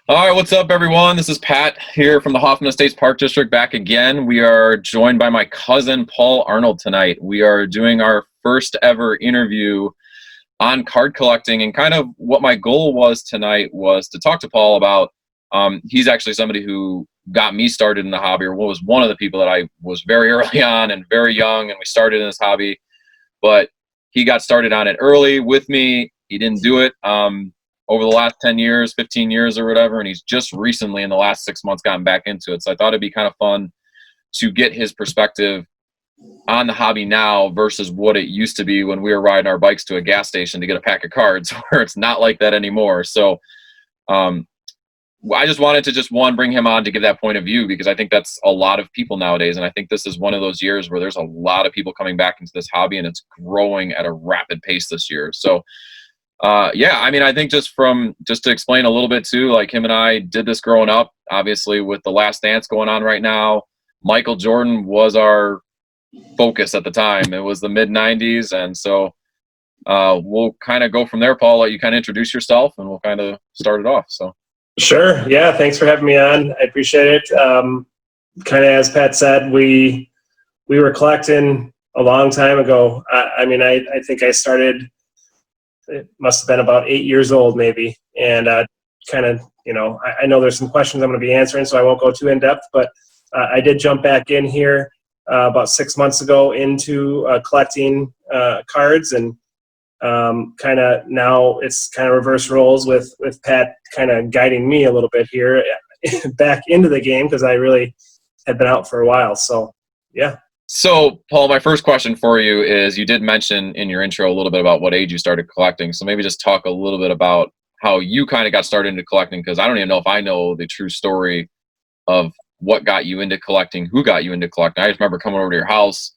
All right, what's up, everyone? This is Pat here from the Hoffman Estates Park District back again. We are joined by my cousin, Paul Arnold, tonight. We are doing our first ever interview on card collecting, and kind of what my goal was tonight was to talk to Paul about, he's actually somebody who got me started in the hobby, or was one of the people that I was very early on and very young, and we started in this hobby, but he got started on it early with me. He didn't do it over the last 10 years, 15 years or whatever, and he's just recently in the last 6 months gotten back into it. So I thought it'd be kind of fun to get his perspective on the hobby now versus what it used to be when we were riding our bikes to a gas station to get a pack of cards, where it's not like that anymore. So I just wanted to bring him on to give that point of view, because I think that's a lot of people nowadays. And I think this is one of those years where there's a lot of people coming back into this hobby, and it's growing at a rapid pace this year. So yeah, I mean, I think just to explain a little bit too, like him and I did this growing up, obviously with The Last Dance going on right now. Michael Jordan was our focus at the time. It was the mid 90s. And so we'll kind of go from there. Paul, let you kind of introduce yourself and we'll kind of start it off. So. Sure. Yeah. Thanks for having me on. I appreciate it. Kind of as Pat said, we were collecting a long time ago. I mean, I think I started, it must have been about 8 years old maybe. And kind of, I know there's some questions I'm going to be answering, so I won't go too in depth, but I did jump back in here about 6 months ago into collecting cards, and kind of now it's kind of reverse roles with Pat kind of guiding me a little bit here back into the game, because I really had been out for a while. So, yeah. So, Paul, my first question for you is, you did mention in your intro a little bit about what age you started collecting. So maybe just talk a little bit about how you kind of got started into collecting, because I don't even know if I know the true story of what got you into collecting, who got you into collecting. I just remember coming over to your house,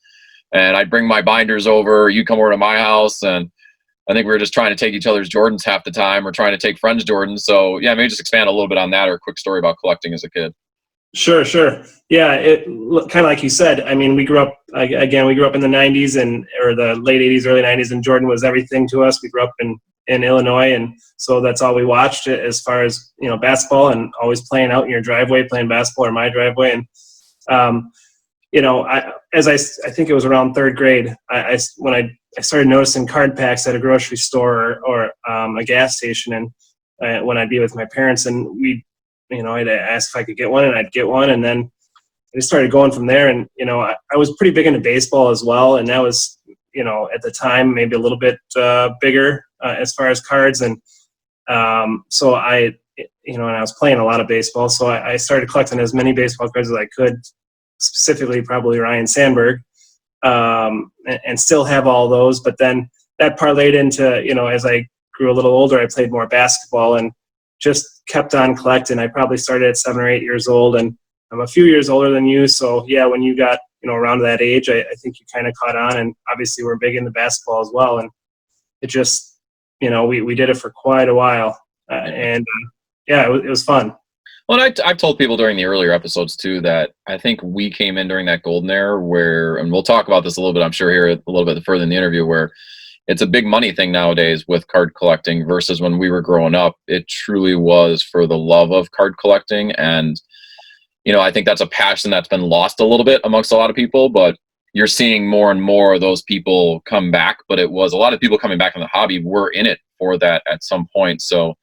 and I'd bring my binders over, you come over to my house, and I think we were just trying to take each other's Jordans half the time, or trying to take friends' Jordans. So yeah, maybe just expand a little bit on that, or a quick story about collecting as a kid. Sure. Yeah, it kind of like you said. I mean, we grew up in the 90s or the late 80s, early 90s, and Jordan was everything to us. We grew up in Illinois, and so that's all we watched as far as, basketball, and always playing out in your driveway, playing basketball in my driveway. And I think it was around third grade, when I started noticing card packs at a grocery store or a gas station, and when I'd be with my parents, and I'd ask if I could get one, and I'd get one, and then I just started going from there. And I was pretty big into baseball as well, and that was at the time maybe a little bit bigger as far as cards. And so I was playing a lot of baseball, so I started collecting as many baseball cards as I could, specifically probably Ryan Sandberg, and still have all those. But then that parlayed into, as I grew a little older, I played more basketball and just kept on collecting. I probably started at 7 or 8 years old, and I'm a few years older than you. So yeah, when you got, around that age, I think you kind of caught on, and obviously we're big into basketball as well. And it just, we did it for quite a while. Yeah, it was fun. Well, I've told people during the earlier episodes too that I think we came in during that golden era where, and we'll talk about this a little bit, I'm sure, here a little bit further in the interview, where it's a big money thing nowadays with card collecting versus when we were growing up. It truly was for the love of card collecting. And, I think that's a passion that's been lost a little bit amongst a lot of people, but you're seeing more and more of those people come back. But it was a lot of people coming back in the hobby were in it for that at some point. So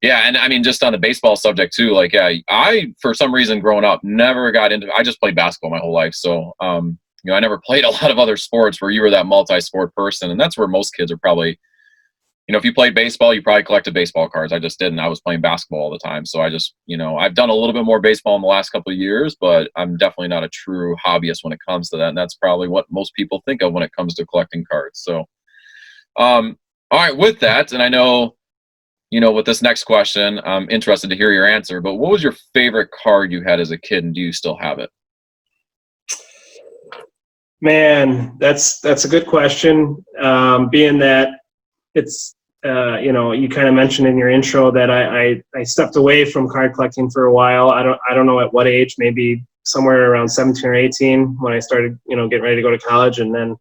yeah, and I mean, just on the baseball subject too, like, yeah, I, for some reason growing up, never got into, I just played basketball my whole life. So, I never played a lot of other sports where you were that multi-sport person. And that's where most kids are probably, if you played baseball, you probably collected baseball cards. I just didn't. I was playing basketball all the time. So I just, I've done a little bit more baseball in the last couple of years, but I'm definitely not a true hobbyist when it comes to that. And that's probably what most people think of when it comes to collecting cards. So, all right, with that, and I know, with this next question, I'm interested to hear your answer, but what was your favorite card you had as a kid, and do you still have it? Man, that's a good question. Being that it's, you kind of mentioned in your intro that I stepped away from card collecting for a while. I don't know at what age, maybe somewhere around 17 or 18 when I started, getting ready to go to college, and then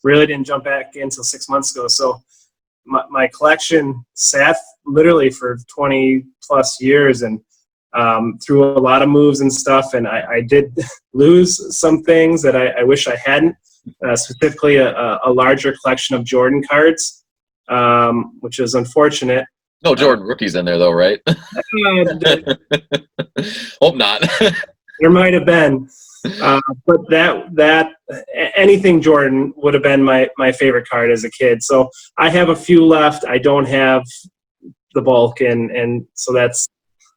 really didn't jump back in until 6 months ago. So my collection sat literally for 20 plus years, and through a lot of moves and stuff. And I did lose some things that I wish I hadn't, specifically a larger collection of Jordan cards, which is unfortunate. No Jordan rookies in there though, right? Hope not. There might have been, but that anything Jordan would have been my favorite card as a kid. So I have a few left. I don't have the bulk, and so that's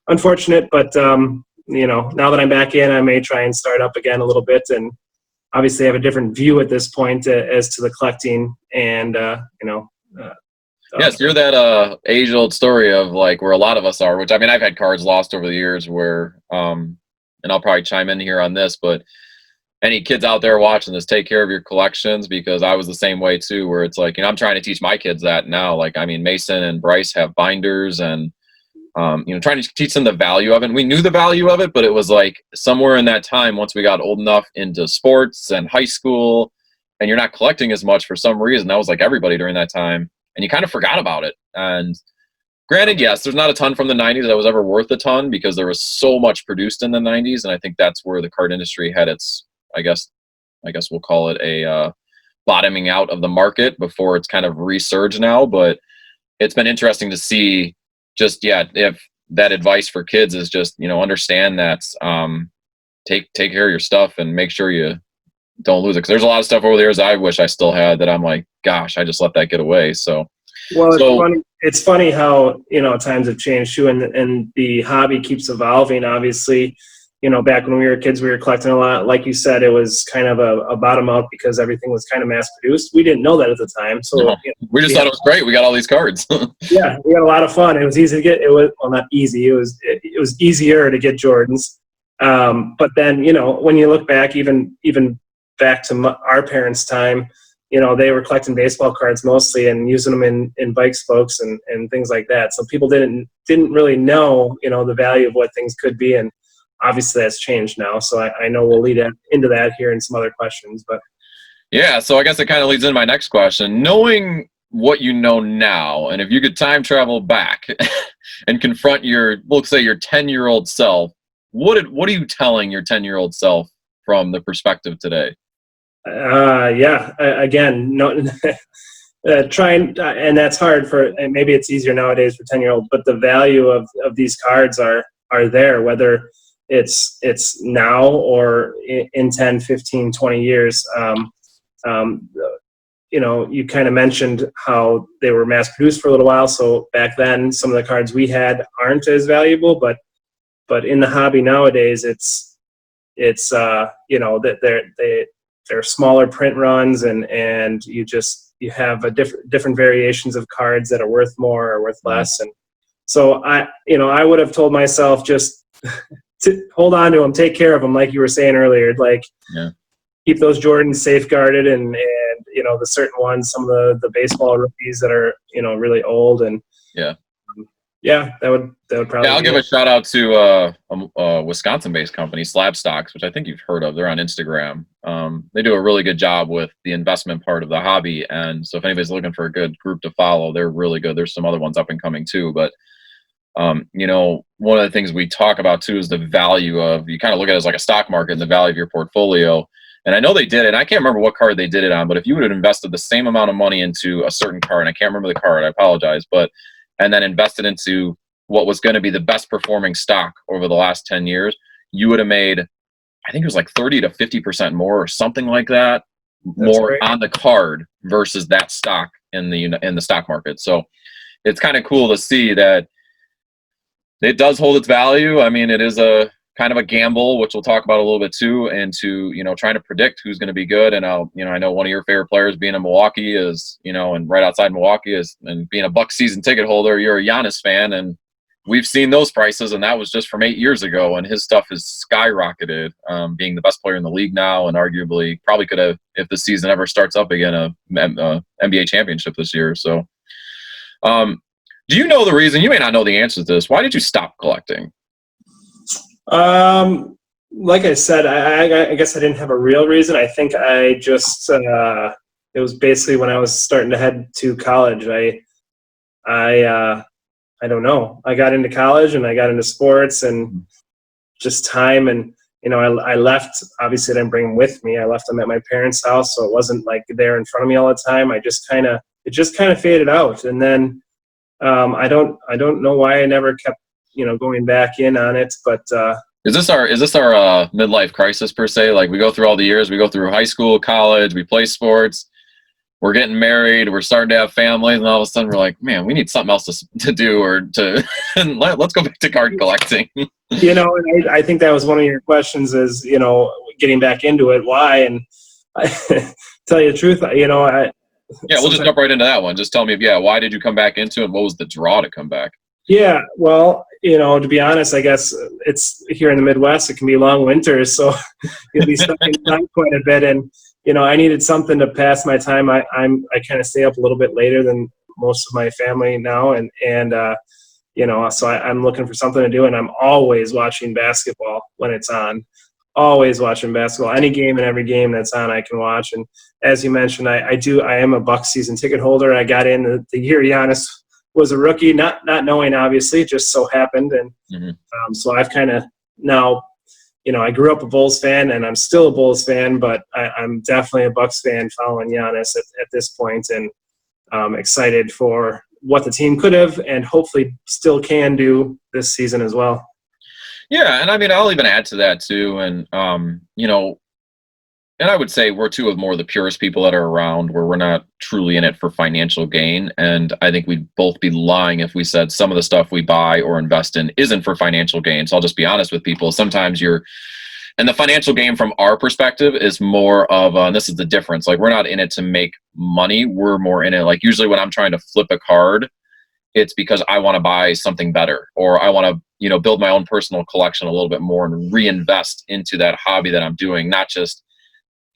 unfortunate. But now that I'm back in, I may try and start up again a little bit, and obviously have a different view at this point as to the collecting. And yes, you're that age-old story of like where a lot of us are. Which I mean, I've had cards lost over the years where, and I'll probably chime in here on this, but any kids out there watching this, take care of your collections, because I was the same way too, where it's like, I'm trying to teach my kids that now. Like, I mean, Mason and Bryce have binders, and trying to teach them the value of it. And we knew the value of it, but it was like somewhere in that time, once we got old enough into sports and high school, and you're not collecting as much for some reason. That was like everybody during that time, and you kind of forgot about it. And granted, yes, there's not a ton from the 90s that was ever worth a ton, because there was so much produced in the 90s. And I think that's where the card industry had its, I guess we'll call it a bottoming out of the market before it's kind of resurged now. But it's been interesting to see just, if that advice for kids is just, understand that, take care of your stuff and make sure you don't lose it. 'Cause there's a lot of stuff over the years I wish I still had that I'm like, gosh, I just let that get away. So, it's funny how, times have changed too, and the hobby keeps evolving. Obviously, back when we were kids, we were collecting a lot. Like you said, it was kind of a bottom out because everything was kind of mass produced. We didn't know that at the time. So no, we just thought it was great. We got all these cards. Yeah, we had a lot of fun. It was easy to get. It was, well, not easy. It was easier to get Jordans. But then, when you look back, even back to our parents' time, they were collecting baseball cards mostly and using them in bike spokes and things like that. So people didn't really know, the value of what things could be. And obviously that's changed now. So I know we'll lead into that here in some other questions, but. Yeah. So I guess it kind of leads into my next question. Knowing what you know now, and if you could time travel back and confront we'll say your 10-year-old self, what are you telling your 10-year-old self from the perspective today? Again, no, and that's hard and maybe it's easier nowadays for 10-year-olds, but the value of these cards are there, whether it's now or in 10, 15, 20 years. You kind of mentioned how they were mass produced for a little while. So back then, some of the cards we had aren't as valuable, but in the hobby nowadays, it's that they're smaller print runs, and you have a different variations of cards that are worth more or worth less. And so I would have told myself just to hold on to them, take care of them, like you were saying earlier, like keep those Jordans safeguarded, and the certain ones, some of the baseball rookies that are really old, and that would probably. I'll give a shout out to a Wisconsin-based company, Slab Stocks, which I think you've heard of. They're on Instagram. They do a really good job with the investment part of the hobby, and so if anybody's looking for a good group to follow, they're really good. There's some other ones up and coming too, but one of the things we talk about too is the value of, you kind of look at it as like a stock market and the value of your portfolio. And I know they did it, and I can't remember what card they did it on, but if you would have invested the same amount of money into a certain card, and I can't remember the card, I apologize, and then invested into what was going to be the best performing stock over the last 10 years, you would have made, I think it was like 30 to 50% more or something like that, more on the card versus that stock in the stock market. So it's kind of cool to see that it does hold its value. I mean, it is a kind of a gamble, which we'll talk about a little bit too, and to, trying to predict who's going to be good. And I know one of your favorite players being in Milwaukee is, and right outside Milwaukee and being a Bucks season ticket holder, you're a Giannis fan, and we've seen those prices, and that was just from 8 years ago, and his stuff has skyrocketed, being the best player in the league now, and arguably probably could have, if the season ever starts up again, a NBA championship this year. So, do you know the reason? You may not know the answer to this. Why did you stop collecting? Like I said, I guess I didn't have a real reason. I think I just it was basically when I was starting to head to college. I I don't know. I got into college and I got into sports and just time. And, I left, obviously I didn't bring them with me. I left them at my parents' house. So it wasn't like they're in front of me all the time. It just kind of faded out. And then I don't know why I never kept, going back in on it, but is this our midlife crisis per se? Like we go through all the years, we go through high school, college, we play sports, we're getting married, we're starting to have families, and all of a sudden we're like, man, we need something else to do or to let's go back to card collecting. And I think that was one of your questions is, getting back into it, why? And I tell you the truth, we'll just jump right into that one. Just tell me, why did you come back into it? And what was the draw to come back? Yeah, well, to be honest, I guess it's here in the Midwest, it can be long winters, so you'll be stuck inside quite a bit. And, I needed something to pass my time. I kind of stay up a little bit later than most of my family now. And so I'm looking for something to do, and I'm always watching basketball when it's on. Always watching basketball. Any game and every game that's on, I can watch. And as you mentioned, I am a Bucks season ticket holder. I got in the year Giannis was a rookie, not knowing, obviously, it just so happened. And so I've kind of now, I grew up a Bulls fan, and I'm still a Bulls fan, but I'm definitely a Bucks fan following Giannis at this point, and excited for what the team could have and hopefully still can do this season as well. Yeah, and I mean, I'll even add to that too, and and I would say we're two of more of the purest people that are around, where we're not truly in it for financial gain. And I think we'd both be lying if we said some of the stuff we buy or invest in isn't for financial gain. So I'll just be honest with people. Sometimes and the financial gain from our perspective is more of, and this is the difference, like we're not in it to make money. We're more in it, like usually when I'm trying to flip a card, it's because I want to buy something better, or I want to, build my own personal collection a little bit more and reinvest into that hobby that I'm doing, not just,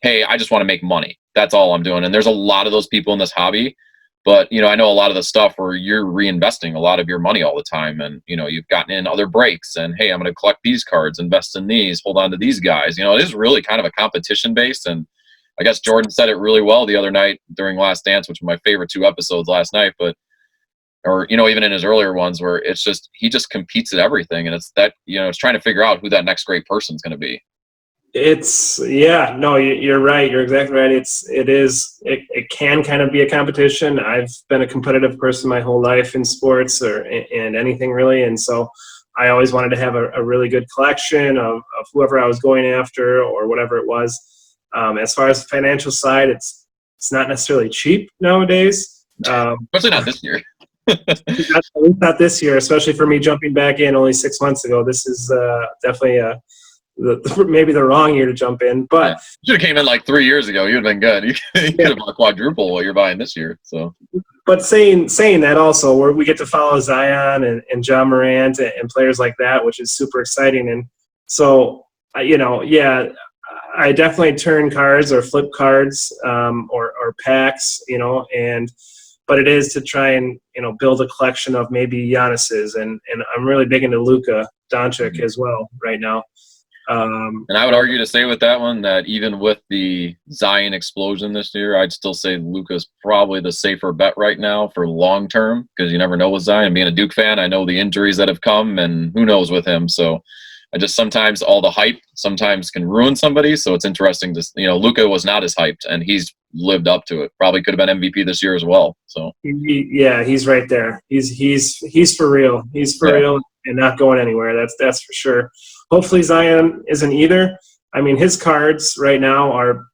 hey, I just want to make money. That's all I'm doing. And there's a lot of those people in this hobby, but I know a lot of the stuff where you're reinvesting a lot of your money all the time, and you've gotten in other breaks, and hey, I'm going to collect these cards, invest in these, hold on to these guys. It is really kind of a competition based. And I guess Jordan said it really well the other night during Last Dance, which were my favorite 2 episodes last night, or even in his earlier ones, where it's just he just competes at everything, and it's that it's trying to figure out who that next great person is going to be. You're right. You're exactly right. It can kind of be a competition. I've been a competitive person my whole life in sports and anything really. And so I always wanted to have a really good collection of whoever I was going after or whatever it was. As far as the financial side, it's not necessarily cheap nowadays. Especially not this year. At least not this year, especially for me jumping back in only 6 months ago. This is definitely maybe the wrong year to jump in, but you should have came in like 3 years ago. You'd have been good. You could have bought quadruple what you're buying this year. So, but saying that also, where we get to follow Zion and John Morant and players like that, which is super exciting. And so, I definitely turn cards or flip cards or packs, but it is to try and build a collection of maybe Giannis's, and I'm really big into Luka Doncic as well right now. And I would argue to say with that one that even with the Zion explosion this year, I'd still say Luka's probably the safer bet right now for long term, because you never know with Zion. Being a Duke fan, I know the injuries that have come, and who knows with him. So I just sometimes all the hype sometimes can ruin somebody. So it's interesting to Luka was not as hyped, and he's lived up to it. Probably could have been MVP this year as well. So he's right there. He's for real. He's for real and not going anywhere. That's for sure. Hopefully Zion isn't either. I mean, his cards right now are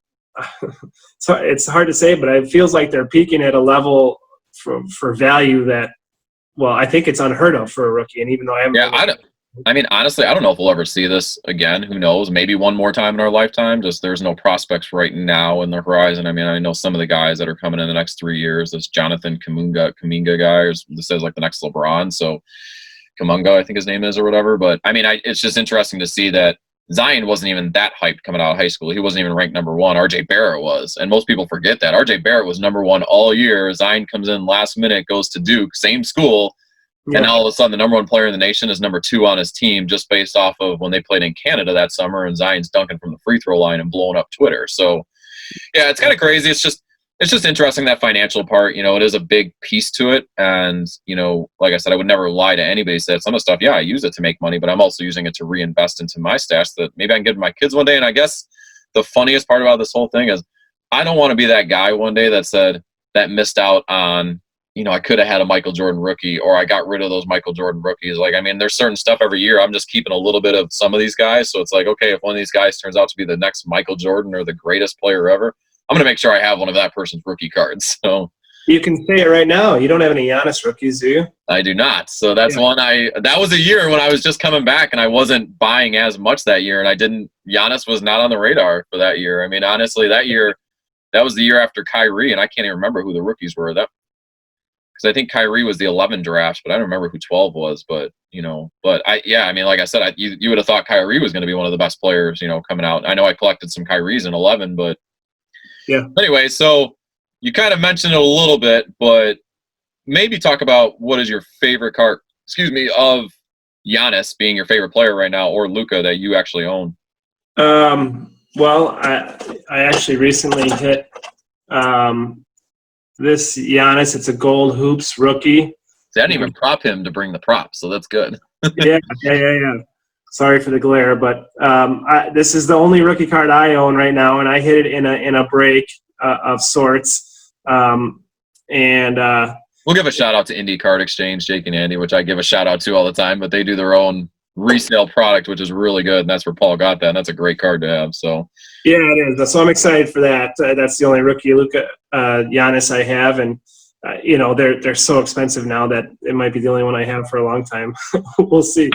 it's hard to say, but it feels like they're peaking at a level for value that, well, I think it's unheard of for a rookie. And even though honestly, I don't know if we'll ever see this again. Who knows? Maybe one more time in our lifetime. Just there's no prospects right now in the horizon. I mean, I know some of the guys that are coming in the next 3 years. This Jonathan Kuminga guy, this says like the next LeBron. So Kuminga, I think his name is, or whatever. But I mean, it's just interesting to see that Zion wasn't even that hyped coming out of high school. He wasn't even ranked number 1. RJ Barrett was. And most people forget that. RJ Barrett was number 1 all year. Zion comes in last minute, goes to Duke, same school. Yeah. And all of a sudden, the number 1 player in the nation is number 2 on his team, just based off of when they played in Canada that summer, and Zion's dunking from the free throw line and blowing up Twitter. So, yeah, it's kind of crazy. It's just it's just interesting, that financial part. It is a big piece to it. And, like I said, I would never lie to anybody. Said some of the stuff, yeah, I use it to make money, but I'm also using it to reinvest into my stash that maybe I can give to my kids one day. And I guess the funniest part about this whole thing is I don't want to be that guy one day that missed out on, I could have had a Michael Jordan rookie, or I got rid of those Michael Jordan rookies. Like, I mean, there's certain stuff every year. I'm just keeping a little bit of some of these guys. So it's like, okay, if one of these guys turns out to be the next Michael Jordan or the greatest player ever, I'm going to make sure I have one of that person's rookie cards. So You can say it right now. You don't have any Giannis rookies, do you? I do not. So that's that was a year when I was just coming back and I wasn't buying as much that year. And Giannis was not on the radar for that year. I mean, honestly, that was the year after Kyrie, and I can't even remember who the rookies were. Because I think Kyrie was the 11 draft, but I don't remember who 12 was. But I mean, like I said, you would have thought Kyrie was going to be one of the best players, coming out. I know I collected some Kyries in 11, but yeah. Anyway, so you kind of mentioned it a little bit, but maybe talk about what is your favorite card, of Giannis being your favorite player right now, or Luka that you actually own. Well, I actually recently hit this Giannis. It's a gold hoops rookie. See, I didn't even prop him to bring the prop, so that's good. Yeah. Sorry for the glare, but this is the only rookie card I own right now, and I hit it in a break of sorts. We'll give a shout out to Indie Card Exchange, Jake and Andy, which I give a shout out to all the time, but they do their own resale product, which is really good, and that's where Paul got that, and that's a great card to have. So yeah, it is. So I'm excited for that. That's the only rookie Giannis I have, and they're so expensive now that it might be the only one I have for a long time. We'll see.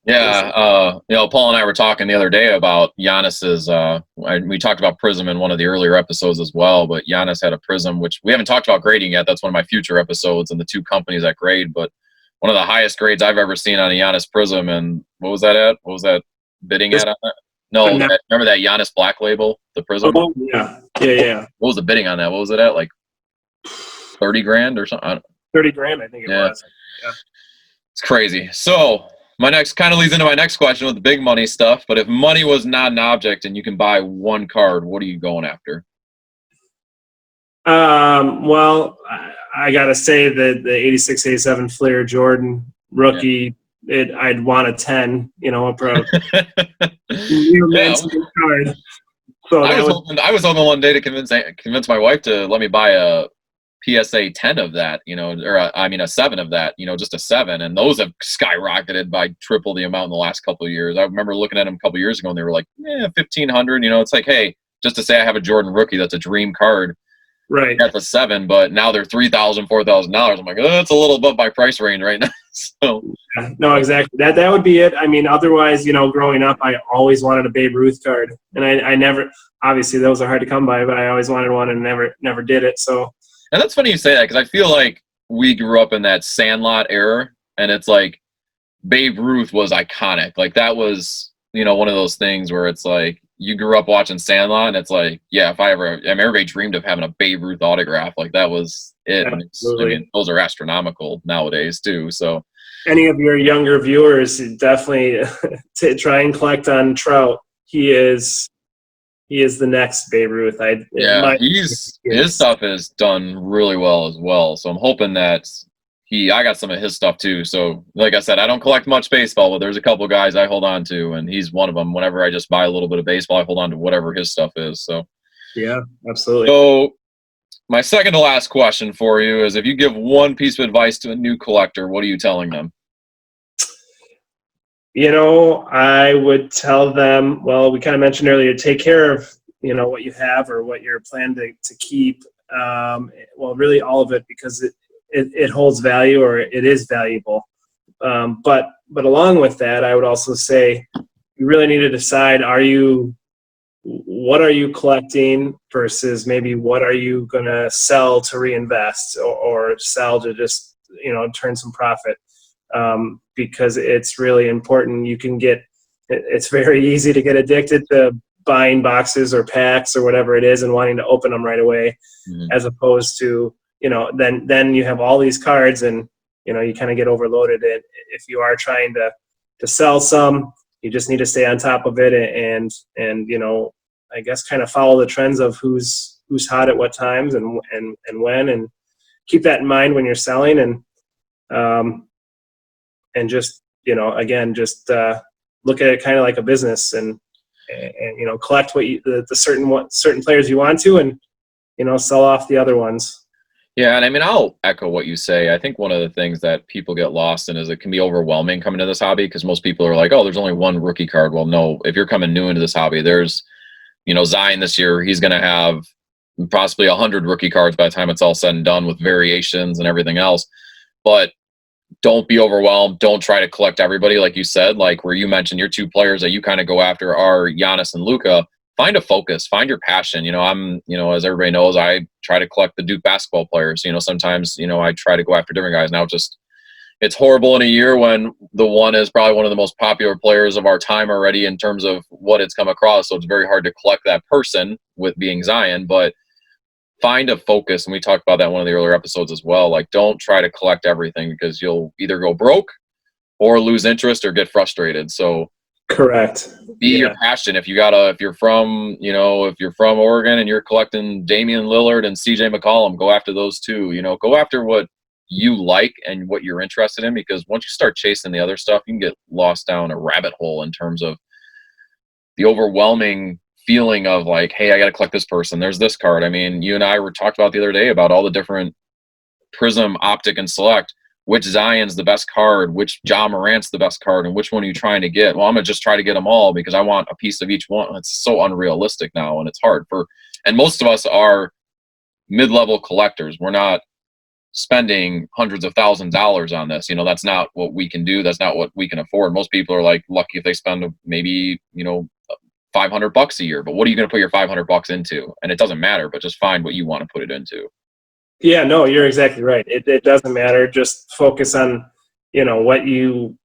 Yeah, Paul and I were talking the other day about Giannis's. We talked about Prism in one of the earlier episodes as well, but Giannis had a Prism, which we haven't talked about grading yet. That's one of my future episodes, and the two companies that grade. But one of the highest grades I've ever seen on a Giannis Prism, and what was that at? What was that bidding at on that? No, remember that Giannis Black Label, the Prism? Oh, yeah. What was the bidding on that? What was it at? Like 30 grand or something? 30 grand, I think it was. Yeah. It's crazy. So my next kind of leads into my next question with the big money stuff. But if money was not an object and you can buy one card, what are you going after? Well, I got to say that the 86, 87 Flair Jordan rookie, I'd want a 10, a pro. Card. So I was hoping one day to convince my wife to let me buy a PSA 10 of that, a 7 of that, just a 7. And those have skyrocketed by triple the amount in the last couple of years. I remember looking at them a couple of years ago and they were like, 1,500, it's like, hey, just to say I have a Jordan rookie, that's a dream card. Right. That's a 7, but now they're $3,000, $4,000. I'm like, that's a little above my price range right now. So no, exactly. That would be it. I mean, otherwise, growing up, I always wanted a Babe Ruth card, and I never. Obviously, those are hard to come by, but I always wanted one and never did it. So. And that's funny you say that, because I feel like we grew up in that Sandlot era, and it's like Babe Ruth was iconic. Like that was, one of those things where it's like you grew up watching Sandlot, and it's like, yeah, everybody dreamed of having a Babe Ruth autograph. Like that was it. Those are astronomical nowadays too. So any of your younger viewers definitely try and collect on Trout. He is the next Babe Ruth. His stuff is done really well as well. So I'm hoping that I got some of his stuff too. So like I said, I don't collect much baseball, but there's a couple guys I hold on to, and he's one of them. Whenever I just buy a little bit of baseball, I hold on to whatever his stuff is. So yeah, absolutely. So my second to last question for you is, if you give one piece of advice to a new collector, what are you telling them? I would tell them, well, we kind of mentioned earlier, take care of, what you have or what you're planning to keep. Well, really all of it, because it holds value, or it is valuable. But along with that, I would also say you really need to decide, what are you collecting versus maybe what are you going to sell to reinvest or sell to just, turn some profit. Because it's really important. It's very easy to get addicted to buying boxes or packs or whatever it is and wanting to open them right away, as opposed to, then you have all these cards and, you kind of get overloaded. And if you are trying to sell some, you just need to stay on top of it and I guess kind of follow the trends of who's who's hot at what times and when, and keep that in mind when you're selling, and just, again, just look at it kind of like a business, and collect the certain players you want to, and sell off the other ones. Yeah, and I mean, I'll echo what you say. I think one of the things that people get lost in is it can be overwhelming coming to this hobby, because most people are like, oh, there's only one rookie card. Well, no, if you're coming new into this hobby, there's, Zion this year, he's going to have possibly 100 rookie cards by the time it's all said and done, with variations and everything else. But don't be overwhelmed. Don't try to collect everybody, like you said, like where you mentioned your two players that you kind of go after are Giannis and Luka. Find a focus, find your passion. As everybody knows, I try to collect the Duke basketball players. Sometimes, I try to go after different guys. Now, it's horrible in a year when the one is probably one of the most popular players of our time already in terms of what it's come across. So it's very hard to collect that person, with being Zion, but find a focus. And we talked about that in one of the earlier episodes as well. Like, don't try to collect everything, because you'll either go broke or lose interest or get frustrated. So correct. Be your passion. If you're from Oregon and you're collecting Damian Lillard and CJ McCollum, go after those two. Go after what you like and what you're interested in, because once you start chasing the other stuff, you can get lost down a rabbit hole in terms of the overwhelming feeling of like, hey, I got to collect this person. There's this card. I mean, you and I were talked about the other day about all the different Prism, Optic, and Select. Which Zion's the best card, which Ja Morant's the best card, and which one are you trying to get? Well, I'm going to just try to get them all because I want a piece of each one. It's so unrealistic now, and it's hard and most of us are mid-level collectors. We're not spending hundreds of thousands of dollars on this. That's not what we can do. That's not what we can afford. Most people are like lucky if they spend maybe, $500 a year, but what are you going to put your $500 into? And it doesn't matter, but just find what you want to put it into. Yeah, no, you're exactly right. It doesn't matter. Just focus on, what you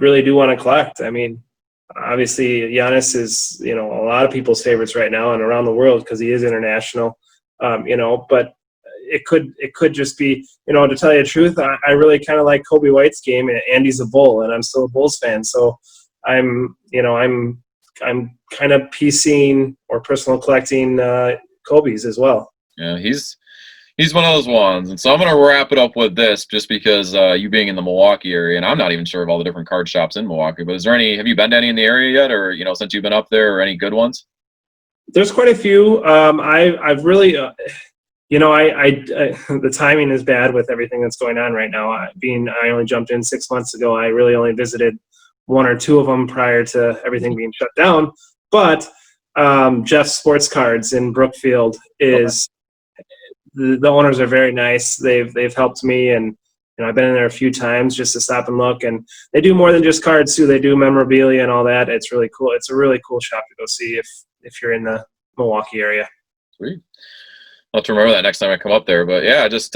really do want to collect. I mean, obviously Giannis is, a lot of people's favorites right now and around the world, because he is international. But it could just be, to tell you the truth, I really kind of like Kobe White's game, and Andy's a Bull, and I'm still a Bulls fan. So I'm kind of piecing or personal collecting Kobe's as well. Yeah, he's one of those ones. And so I'm going to wrap it up with this, just because you being in the Milwaukee area, and I'm not even sure of all the different card shops in Milwaukee, but have you been to any in the area yet, or, since you've been up there, or any good ones? There's quite a few. I've really, the timing is bad with everything that's going on right now. I only jumped in 6 months ago. I really only visited one or two of them prior to everything being shut down. But Jeff's Sports Cards in Brookfield is, the owners are very nice. They've helped me, and I've been in there a few times just to stop and look. And they do more than just cards too. They do memorabilia and all that. It's really cool. It's a really cool shop to go see if you're in the Milwaukee area. Sweet. I'll have to remember that next time I come up there. But yeah, just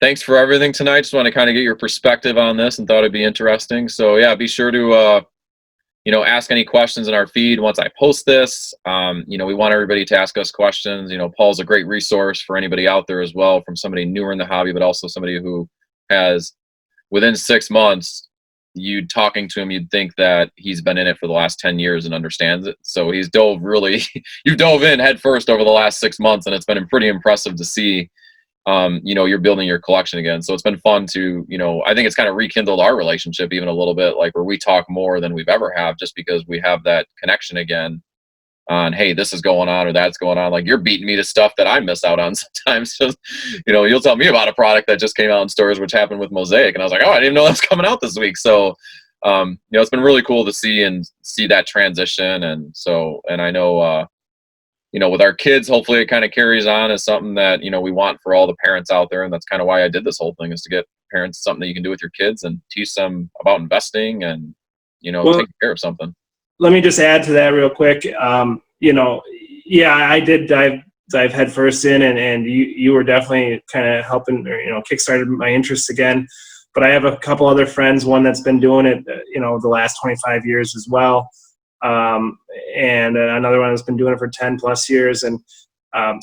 thanks for everything tonight. Just want to kind of get your perspective on this, and thought it'd be interesting. So yeah, be sure to ask any questions in our feed once I post this. We want everybody to ask us questions. Paul's a great resource for anybody out there as well, from somebody newer in the hobby, but also somebody who has, within 6 months, you talking to him, you'd think that he's been in it for the last 10 years and understands it. So you've dove in head first over the last 6 months, and it's been pretty impressive to see. You're building your collection again. So it's been fun to, I think it's kind of rekindled our relationship even a little bit, like where we talk more than we've ever have, just because we have that connection again on, hey, this is going on or that's going on. Like, you're beating me to stuff that I miss out on sometimes. Just, you'll tell me about a product that just came out in stores, which happened with Mosaic. And I was like, oh, I didn't even know that's coming out this week. So, it's been really cool to see that transition. And I know, with our kids, hopefully it kind of carries on as something that, we want for all the parents out there. And that's kind of why I did this whole thing, is to get parents something that you can do with your kids and teach them about investing and, taking care of something. Let me just add to that real quick. I did dive head first in, and you were definitely kind of helping, or, kickstarted my interest again. But I have a couple other friends, one that's been doing it, the last 25 years as well. And another one that's been doing it for 10 plus years. And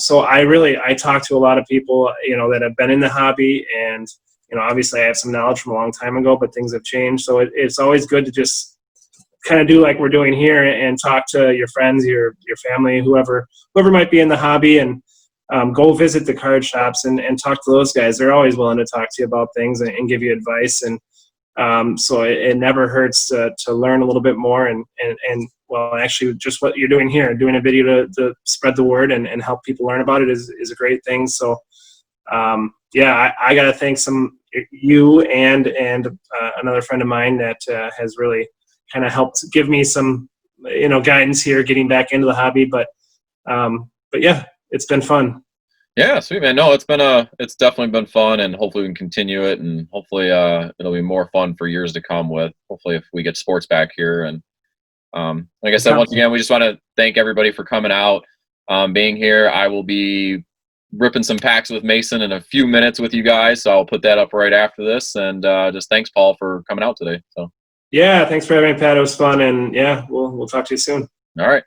so I talk to a lot of people, that have been in the hobby, and, obviously I have some knowledge from a long time ago, but things have changed. So it's always good to just kind of do like we're doing here and talk to your friends, your family, whoever might be in the hobby, and go visit the card shops and talk to those guys. They're always willing to talk to you about things and give you advice. And so it never hurts to learn a little bit more. And well, actually, just what you're doing here, doing a video to spread the word and help people learn about it is a great thing. So yeah, I got to thank you and another friend of mine that has really kind of helped give me some guidance here getting back into the hobby. But yeah, it's been fun. Yeah, sweet, man. No, it's definitely been fun, and hopefully we can continue it, and hopefully it'll be more fun for years to come. With hopefully if we get sports back here, and like I said, once again, we just want to thank everybody for coming out, being here. I will be ripping some packs with Mason in a few minutes with you guys, so I'll put that up right after this. And just thanks, Paul, for coming out today. So yeah, thanks for having me, Pat. It was fun, and yeah, we'll talk to you soon. All right.